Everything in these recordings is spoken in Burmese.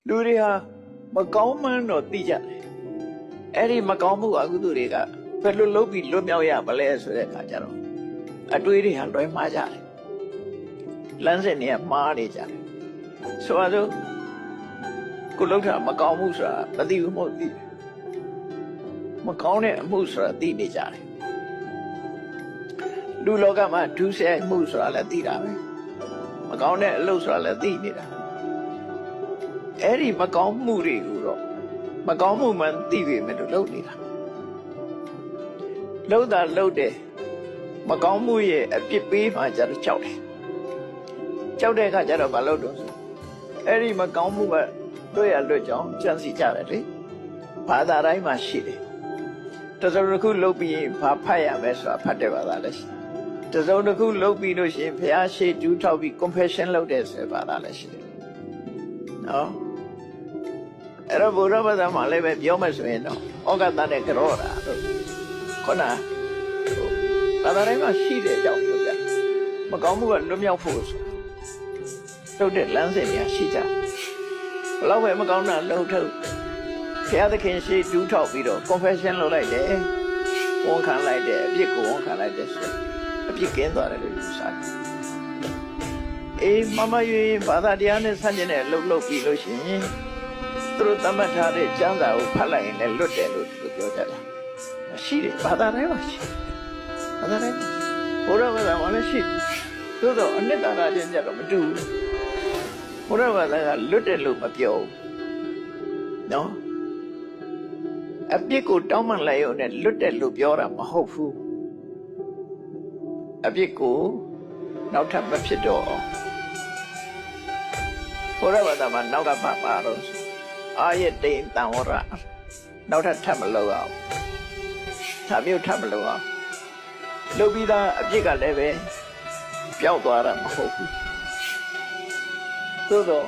လူတွေဟာမကောင်းမှန်းတော့သိကြတယ်အဲ့ဒီမကောင်းမှုအကုသိုလ်တွေကဘယ်လိုလုပ်ပြီးလွတ်မြောက်ရမလဲဆိုတဲ့အခါကျတော့အတွေးတွေဟာလွဲမှားကြတယ်လမ်းစဉ်တွေကမှားနေကြတယ်ဆိုတော့ကိုလှုပ်တာမကောင်းမှုဆိုတာမသိဘူးမဟုတ်သိတယ်မကောင်းတဲ့အမှုဆိုတာသိနေကြတယ်လူလောကမှာဒုစရိုက်မှုဆိုတာလည်းသိတာပဲမကောင်းတဲ့အလုပ်ဆိုတာလည်းသိနေတာအဲ့ဒီမကောင်းမှုတွေကိုတော့မကောင်းမှုမှန်သိပြီမဲ့လို့လုပ်နေတာလုပ်တာလုပ်တယ်မကောင်းမှုရဲ့အပြစ်ပေးမှကျတော့ကြောက်တယ်ကြောက်တဲ့အခါကျတော့မလုပ်တော့ဘူးအဲ့ဒီမကောင်းမှုကတွေ့ရလွတ်ကြောင်းကြံစီကြတယ်လေဘာသာတိုင်းမှာရှိတယ်တစုံတစ်ခုလုပ်ပြီးဘာဖတ်ရမယ်ဆိုတာဖတ်တဲ့ဘာသာလည်းရှိတစုံတစ်ခုလုပ်ပြီးလို့ရှိရင်ဘုရားရှိတူးထောက်ပြီး confession လုပ်တဲ့ဆိုဘာသာလည်းရှိတယ်နော်အဲ့တော့ဘုရားဘာသာမှာလည်းပဲပြောမှဆိုရင်တော့ဩဃတနဲ့ကြောတာတို့ခုနဘာသာတိုင်းမှာရှိတဲ့အကြောင်းပြောပြမကောင်းမှုကလွတ်မြောက်ဖို့ဆိုလုပ်တဲ့လမ်းစဉ်တွေရှိကြဘလောက်ပဲမကောင်းတာလှုပ်ထုတ်ဘုရားသခင်ရှိတူးထောက်ပြီးတော့ confession လုပ်လိုက်တယ်ဝန်ခံလိုက်တယ်အပြစ်ကိုဝန်ခံလိုက်တယ်ဆိုအပြစ်ကင်းသွားတယ်လို့ယူဆတယ်အေးမမရွေဘာသာတရားနဲ့ဆန့်ကျင်တဲ့လှုပ်ပြီးလို့ရှိရင်သူတို့သတ်မှတ်ထားတဲ့ကျမ်းစာကိုဖတ်လိုက်ရင်လည်းလွတ်တယ်လို့သူပြောကြတယ်ရှိတယ်ဘာသာတိုင်းမှာရှိဘာသာတိုင်းဘုရားဘာသာမှာလည်းရှိသို့တော့အနှစ်သာရချင်းကြတော့မတူဘူးဘုရားဘာသာကလွတ်တယ်လို့မပြောဘူးနော်အပြစ်ကိုတောင်းပန်လိုက်ရုံနဲ့လွတ်တယ်လို့ပြောတာမဟုတ်ဘူးအပြစ်ကိုနောက်ထပ်မဖြစ်တော့ဘုရားဘာသာမှာနောက်ကပါတော့အာယတိန်တံဝရနောက်ထပ်မလုပ်အောင်ဒါမျိုးထပ်မလုပ်အောင်လုပ်ပြီးသားအပြစ်ကလည်းပဲပျောက်သွားတာမဟုတ်ဘူးသို့တော့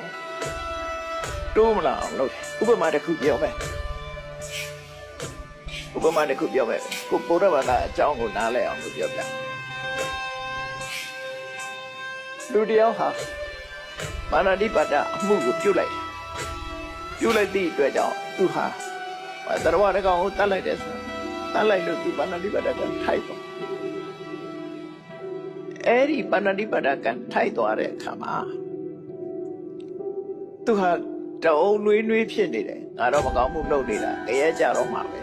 တိုးမလာအောင်လုပ်ဥပမာတစ်ခုပြောမယ်ဥပမာတစ်ခုပြောမယ်ကိုဘုရားဘာသာအကြောင်းကိုနားလည်အောင်လို့ပြောပြလူတယောက်ဟာမာနတိပါဒအမှုကိုပြုတ်လိုက်သည့်အတွက်ကြောင့်သူဟာတရားတော်ကောင်ကိုတတ်လိုက်တယ်ဆိုတတ်လိုက်လို့သူမာနတိပါဒကထိုက်တော့အဲ့ဒီမာနတိပါဒကထိုက်သွားတဲ့အခါမှာသူဟာတုံးနှွေးဖြစ်နေတယ်ငါတော့မကောင်းမှုလုပ်နေတာကြရဲကြတော့မှာပဲ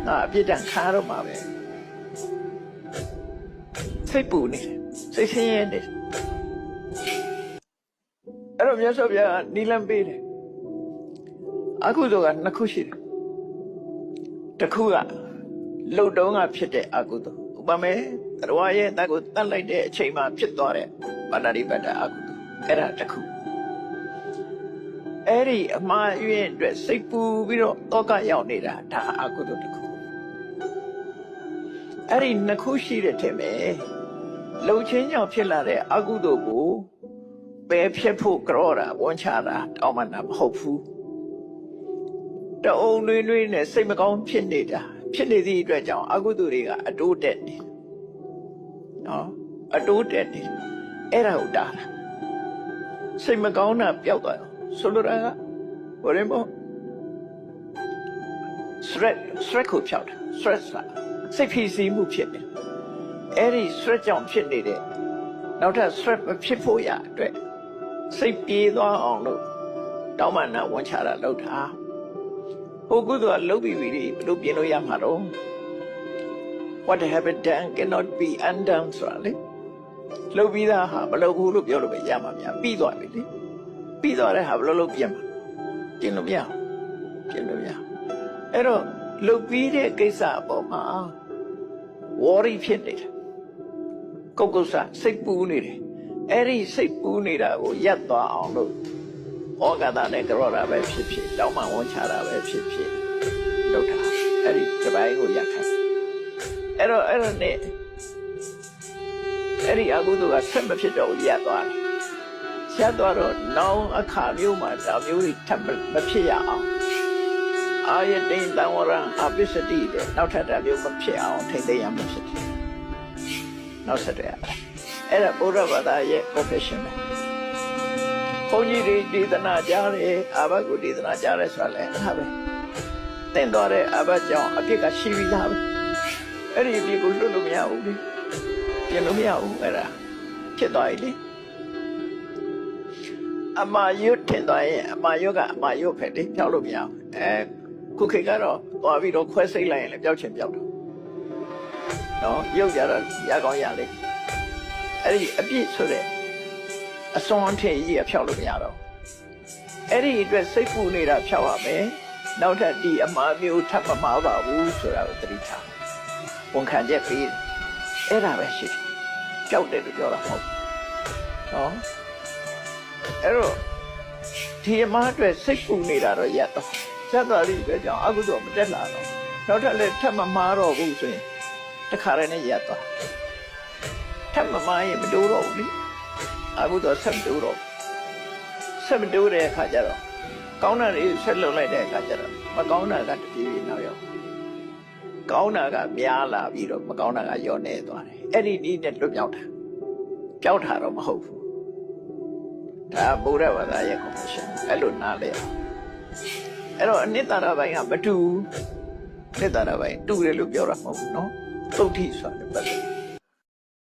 ငါအပြစ်ဒဏ်ခါတော့မှာပဲစိတ်ပူနေစိတ်ဆင်းရဲနေအဲ့တော့မြတ်စွာဘုရားနီလန်ပေးတယ်အကုသိုလ်ကနှစ်ခုရှိတယ်တစ်ခုကလှုပ်တုံးကဖြစ်တဲ့အကုသိုလ်ဥပမာတရားရဲ့တက်ကိုတတ်လိုက်တဲ့အချိန်မှာဖြစ်သွားတဲ့ပါဏာတိပတ္တအကုသိုလ်အဲ့ဒါတစ်ခုအဲ့ဒီအမှားအယွင်းအတွက်စိတ်ပူပြီးတော့တောကရောက်နေတာဒါအကုသိုလ်တစ်ခုအဲ့ဒီနှစ်ခုရှိတဲ့ထင်မယ်လှုပ်ချင်းကြောင့်ဖြစ်လာတဲ့အကုသိုလ်ကိုပယ်ဖြစ်ဖို့ကြောတာဝန်ချတာတောင်းမှတာမဟုတ်ဘူးတုံးနှွေးနဲ့စိတ်မကောင်းဖြစ်နေတာဖြစ်နေသည့်အတွက်ကြောင့်အကုသိုလ်တွေကအတိုးတက်နေနော်အတိုးတက်နေအဲ့ဒါဟုတ်တာစိတ်မကောင်းတာပျောက်သွားရောဆိုလိုတာကဘာလဲမို့ stress ကိုဖြောက်တယ် stress ကစိတ်ဖိစီးမှုဖြစ်နေအဲ့ဒီ stress ကြောင့်ဖြစ်နေတဲ့နောက်ထပ် stress မဖြစ်ဖို့ရအတွက်စိတ်ပြေးသွားအောင်လို့တောင်းပန်တာဝန်ချတာလုပ်တာဟိုကုသိုလ်ကလုပ်ပြီးပြီဘယ်လိုပြင်လို့ရမှာတော့ what have been done cannot be undone ဆိုတာလေလုပ်ပြီးသားဟာမလုပ်ဘူးလို့ပြောလို့ပဲရမှာများပြီးသွားပြီလေပြီးသွားတဲ့ဟာဘယ်လိုလုပ်ပြင်မှာပြင်လို့မရအဲ့တော့လုပ်ပြီးတဲ့ကိစ္စအပေါ်မှာ worry ဖြစ်နေတယ်ကုက္ကုဆစိတ်ပူနေတယ်အဲ့ဒီစိတ်ပူနေတာကိုရပ်သွားအောင်လို့ဩဃတနဲ့ကြောတာပဲဖြစ်ဖြစ်တောင်းပန်ဝန်ချတာပဲဖြစ်ဖြစ်လုပ်တာအဲ့ဒီတစ်ပိုင်းကိုရပ်ခိုင်းအဲ့တော့နဲ့အဲ့ဒီအကုသိုလ်ကဆက်မဖြစ်တော့ရပ်သွားတယ်ရပ်သွားတော့နောင်အခါမျိုးမှာဒါမျိုးတွေထပ်မဖြစ်ရအောင်အာယတိန်တံဝရံအပိစတိတဲ့နောက်ထပ်ဒါမျိုးမဖြစ်အောင်ထိတ်သိမ်းရမှာဖြစ်တယ်နောက်ဆက်တယ်အဲ့ဒါဘုရားဘာသာရဲ့ profession ပဲ ဘုန်းကြီးတွေဒေသနာကြားတယ်အာဘကိုဒေသနာကြားတယ်ဆိုတာလည်းအဲ့ဒါပဲသင်တော်တဲ့အာဘကြောင့်အပြစ်ကရှိပြီးသားပဲအဲ့ဒီအပြစ်ကိုလွတ်လို့မရဘူးလေပြင်လို့မရဘူးအဲ့ဒါဖြစ်သွားပြီလေအမာယွတ်ထင်သွားရင်အမာယွတ်ကအမာယွတ်ပဲလေပြောက်လို့မရဘူးခုခေတ်ကတော့သွားပြီးတော့ခွဲစိတ်လိုက်ရင်လည်းပျောက်ချင်ပျောက်တော့နော်ရုပ်ကြတော့ရကောင်းရလေအဲ့ဒီအပြစ်ဆိုတဲ့အစွမ်းထင်ကြီးအဖြောက်လို့မရတော့အဲ့ဒီအတွက်စိတ်ပူနေတာဖြောက်ရမယ်နောက်ထပ်ဒီအမှားမျိုးထပ်မမှားပါဘူးဆိုတာကိုသတိထားဝန်ခံချက်ပေးအဲ့ဒါပဲရှိကြောက်တယ်လို့ပြောတာမဟုတ်နော်အဲ့တော့ဒီအမှားအတွက်စိတ်ပူနေတာတော့ရပ်သွားပြီပဲကြောင့်အကုသိုလ်မတက်လာတော့နောက်ထပ်လည်းထပ်မမှားတော့ဘူးဆိုရင်တခါတည်းနဲ့ရပ်သွားထပ်မမှားရင်မတိုးတော့ဘူးလေအခုတော့ဆက်မတိုးတော့ဆက်မတိုးတဲ့အခါကျတော့ကောင်းတာတွေဆက်လုပ်လိုက်တဲ့အခါကျတော့မကောင်းတာကတပြေးပြေးနောက်ရောက်ကောင်းတာကများလာပြီးတော့မကောင်းတာကလျော့နေသွားတယ်အဲ့ဒီနည်းနဲ့လွတ်မြောက်တာပျောက်တာတော့မဟုတ်ဘူးဒါဗုဒ္ဓဘာသာရဲ့ confession အဲ့လိုနားလဲအဲ့တော့အနိတ္တရာပိုင်းကမတူအနိတ္တရာပိုင်းတူတယ်လို့ပြောတာမဟုတ်ဘူးနော်သုတ်ထိဆိုတာပတ်သက်